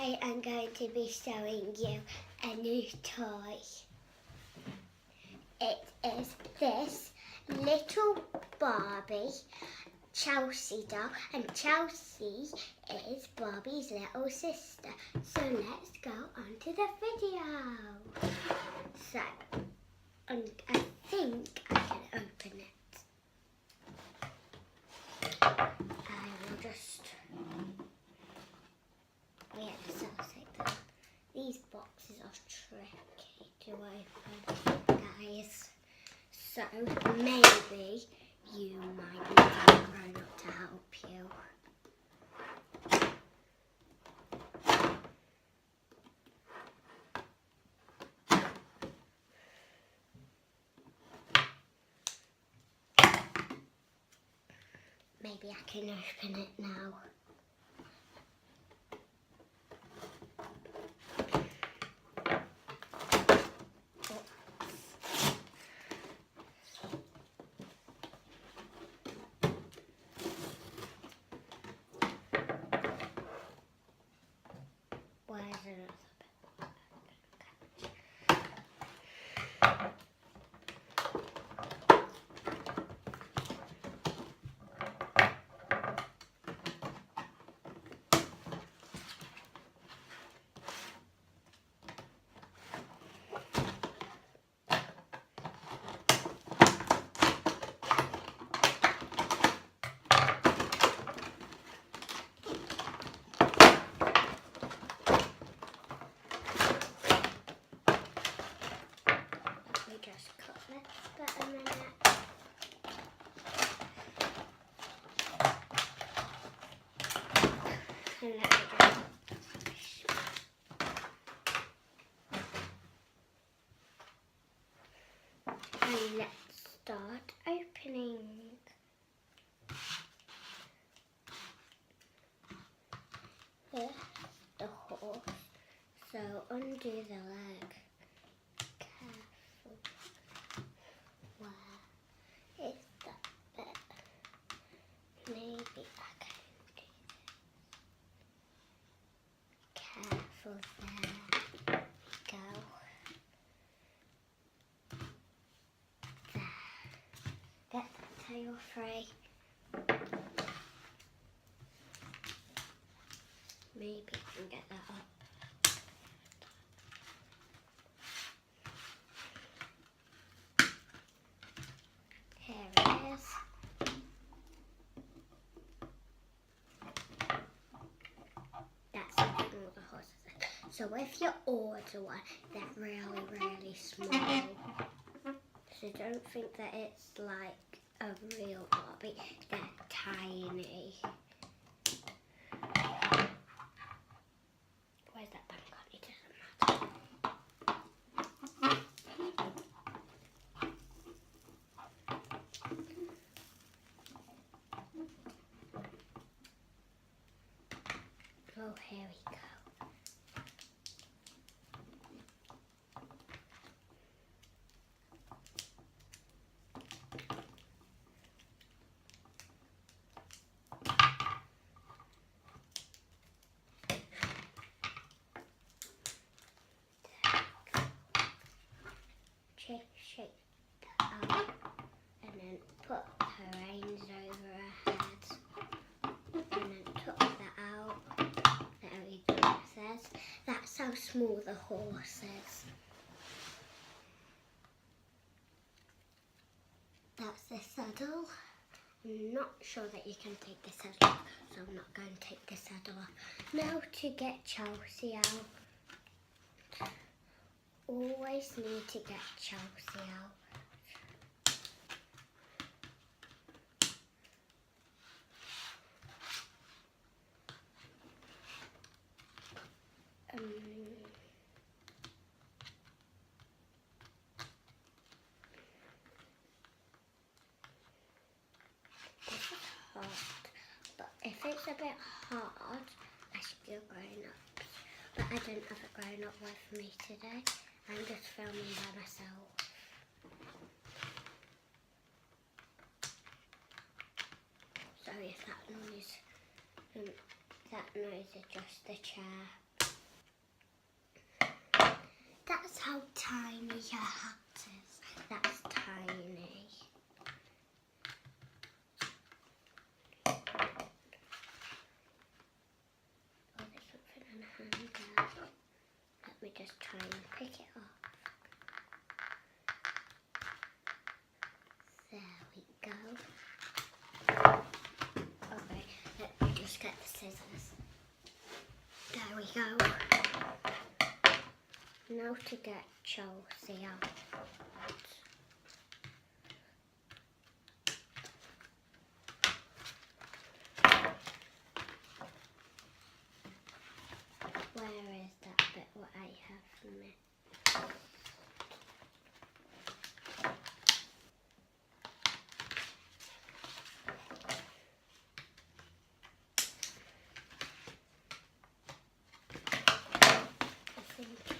Today I'm going to be showing you a new toy. It is this little Barbie Chelsea doll, and Chelsea is Barbie's little sister. So let's go on to the video. So, I think I can open it. I will just... These boxes are tricky to open, guys. So maybe you might need a grown-up to help you. Maybe I can open it now. Why is it? Just cut this for a minute. And let me just... And let's start opening. Here's the horse. So undo the leg. Where is that bit? Maybe I can do this. Careful there. Go. There. Get the tail free. Maybe I can get that up. Here it is. That's something all the horses are. So if you order one, they're really small. So don't think that it's like a real Barbie. They're tiny. Where's that bank on? It doesn't matter. Oh, here we go. Shake that out and then put her reins over her head and then tuck that out. There we go, it says. That's how small the horse is. That's the saddle. I'm not sure that you can take the saddle off, so I'm not going to take the saddle off. Now to get Chelsea out. Always need to get Chelsea out. This is hard, but if it's a bit hard, ask your grown-ups. But I don't have a grown-up with me today. I'm just filming by myself. Sorry if that noise is just the chair. how tiny your hat is. That's tiny. Oh, there's something in a hand there. Let me just try and pick it up. There we go. Okay, let me just get the scissors. There we go. Now to get Chelsea out. Where is that bit what I have missed? I think it's...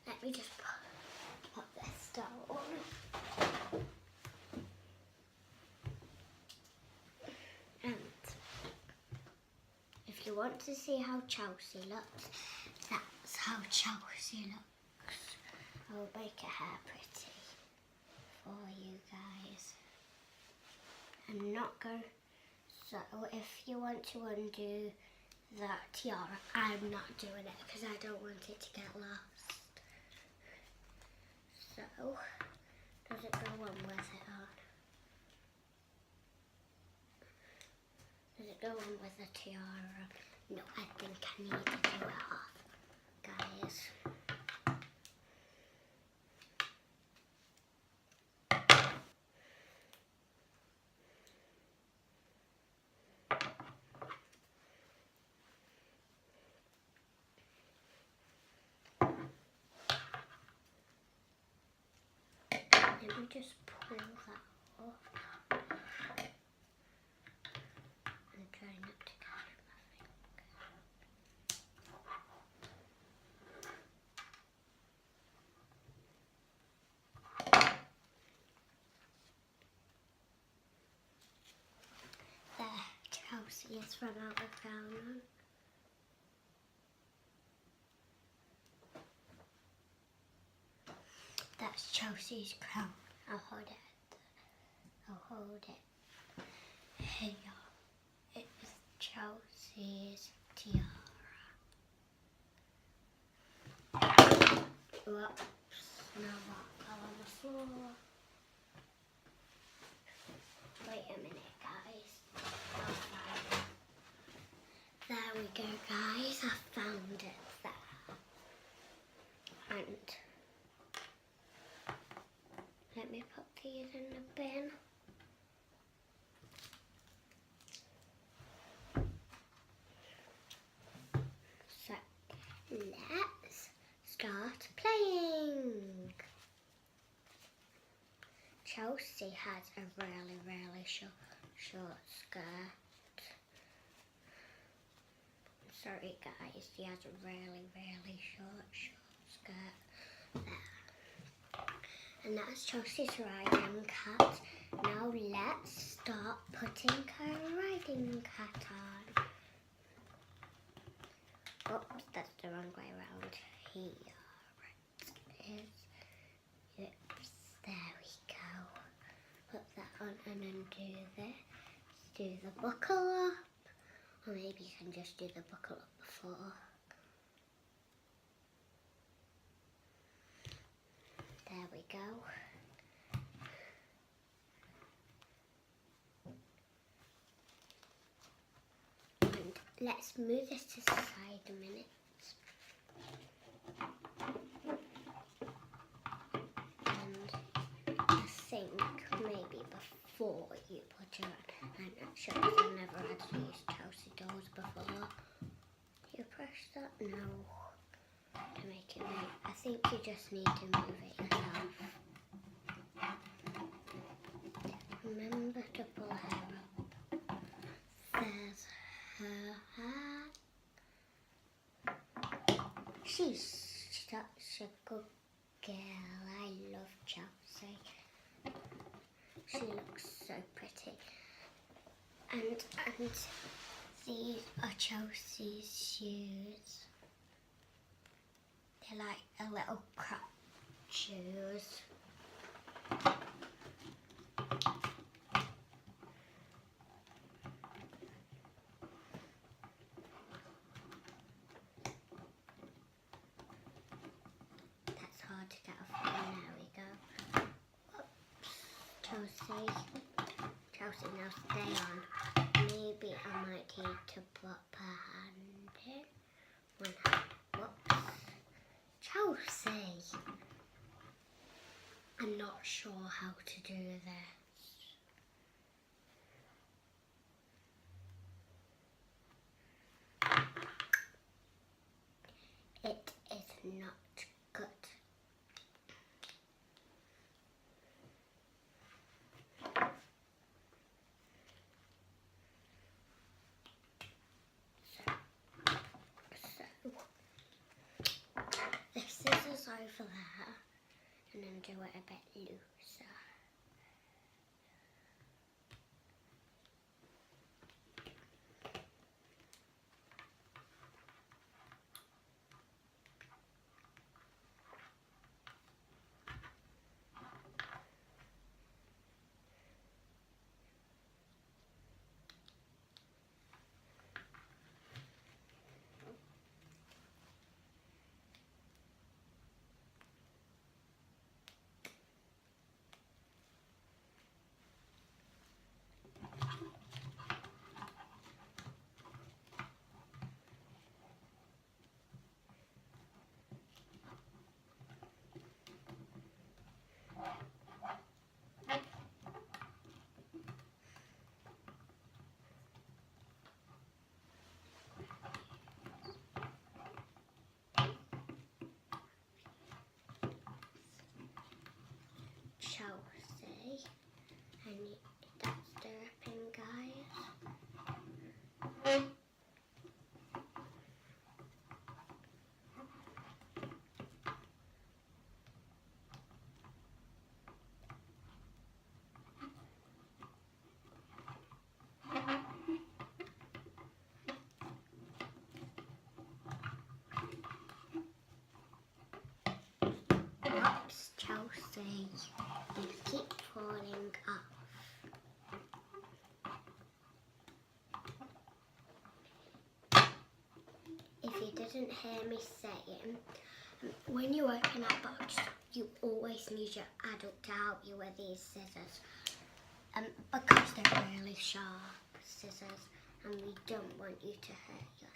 Let me just put this down. And if you want to see how Chelsea looks, that's how Chelsea looks. I'll make her hair pretty for you guys. I'm not going. So if you want to undo that tiara, I'm not doing it because I don't want it to get lost. So, does it go on with it on? Does it go on with the tiara? No, I think I need to do it off, guys. Let me just pull that off and try not to catch my finger. There, Chelsea has run out of gown. That's Chelsea's crown. I'll hold it. I'll hold it. Here. It's Chelsea's tiara. Whoops. Now that fell on the floor. Wait a minute, guys. I'll find it. There we go, guys. I found it there. And let me put these in the bin. So, let's start playing. Chelsea has a really short skirt. Sorry guys, she has a really short skirt there. And that's Chelsea's riding cat. Now let's start putting her riding cat on. Oops, that's the wrong way around. Here it is. Oops, there we go. Put that on and undo this. Do the buckle up. Or maybe you can just do the buckle up before. There we go. And let's move this to the side a minute. And I think maybe before you put it on, I'm not sure because I've never had to use Chelsea dolls before. You press that now to make it move. I think you just need to move it yourself. Remember to pull her up. There's her hat. She's such a good girl. I love Chelsea. She looks so pretty. And these are Chelsea's shoes. They're like a little crop shoes. That's hard to get off. There we go. Oops. Chelsea, now stay on. Maybe I might need to put her hand in. One hand. Whoops. Chelsea. I'm not sure how to do this. It is not good. The scissors over there, and then do it a bit looser. Chelsea, and that's dripping, guys. Oops, Chelsea, you keep falling off. If you didn't hear me saying, when you open that box, you always need your adult to help you with these scissors. Because they're really sharp scissors, and we don't want you to hurt yourself.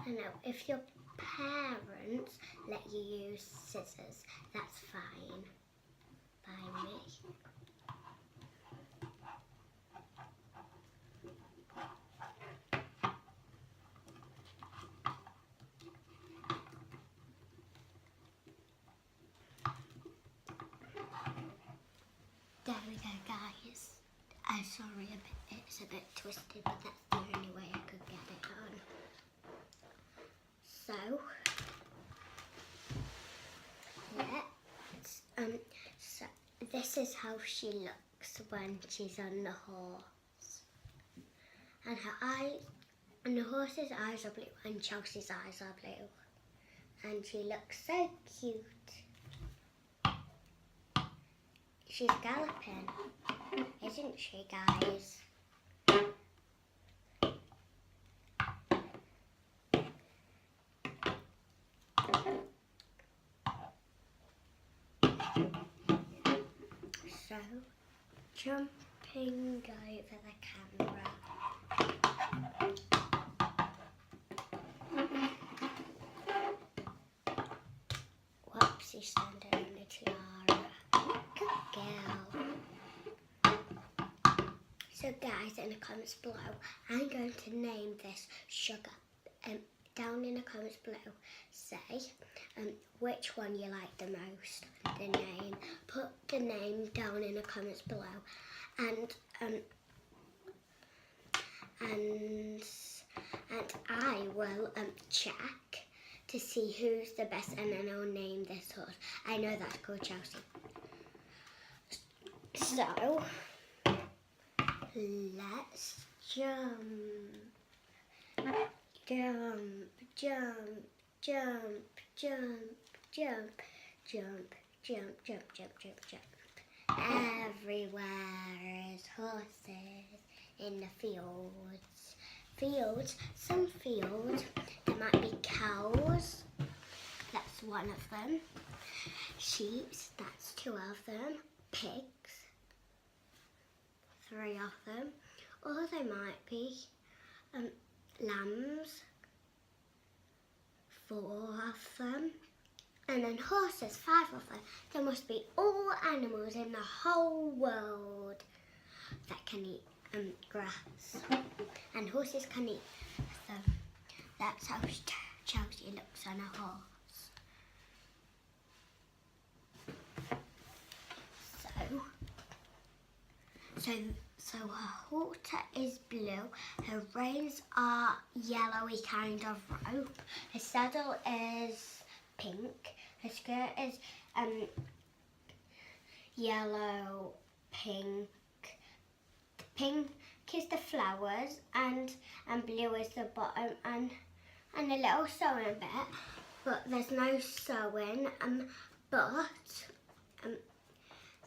I know, if your parents let you use scissors, that's fine by me. There we go, guys. I'm sorry, it's a bit twisted, but that's the only way I could get it on. So this is how she looks when she's on the horse. And her eyes, and the horse's eyes are blue, and Chelsea's eyes are blue. And she looks so cute. She's galloping, isn't she, guys? So, jumping over the camera. Whoops, he's standing on the tiara. Good girl. So guys, in the comments below, I'm going to name this Sugar. Down in the comments below, say which one you like the most, the name. Put the name down in the comments below, and and I will check to see who's the best, and then I'll name this horse. I know that's called Chelsea. So let's jump, jump, jump, jump, jump, jump, jump, jump, jump, jump, jump, jump. Everywhere is horses in the fields. Fields, some fields, there might be cows, that's one of them. Sheep, that's two of them. Pigs, three of them. Or there might be lambs, four of them. And then horses, five of them. There must be all animals in the whole world that can eat grass. And horses can eat them. That's how Chelsea looks on a horse. So her halter is blue, her reins are yellowy kind of rope, her saddle is pink, her skirt is yellow, pink. Pink is the flowers and blue is the bottom and a little sewing bit, but there's no sewing, but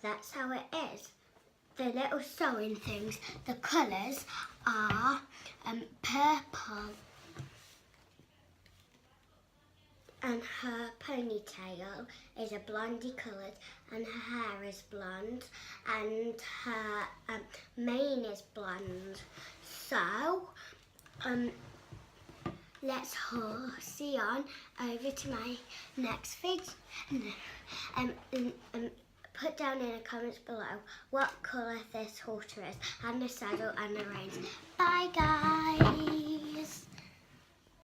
that's how it is. The little sewing things, the colours are purple, and her ponytail is a blondie coloured, and her hair is blonde, and her mane is blonde. So let's horsey on over to my next video. Put down in the comments below what colour this halter is, and the saddle and the reins. Bye guys!